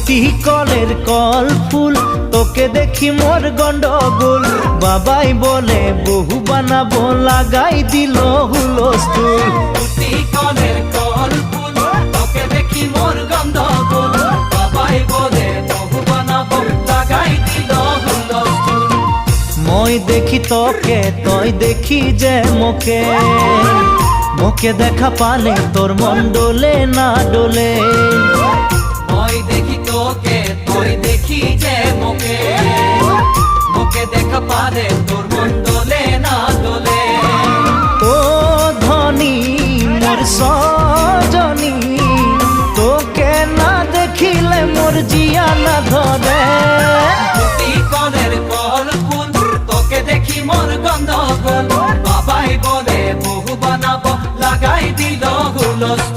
দুটি কলের কল ফুল, তোকে দেখি মোর গন্ডগোল। বাবাই বলে বহু বানাবো, লাগাই দিল হুলস্থুল। দুটি কলের কল ফুল, তোকে দেখি মোর গন্ডগোল। বাবাই বলে বহু বানাবো, লাগাই দিল হুলস্থুল। মই দেখি তোকে, তই দেখি যে মোকে, মোকে দেখা পালে তোর মন ডোলে না ডোলে। মই দেখি তোকে, তুই দেখি যে মোকে, মোকে দেখা পারে তোর মন দোলে না দোলে। ও ধনী মোর সজনী, তোকে না দেখিলে মোর জিয়া না ধরে। দুটি কলের কল ফুল, তোকে দেখি মোর গন্ডগোল। বাবাই বলে বহু বানাবো, লাগাই দিল হুলস্থুল।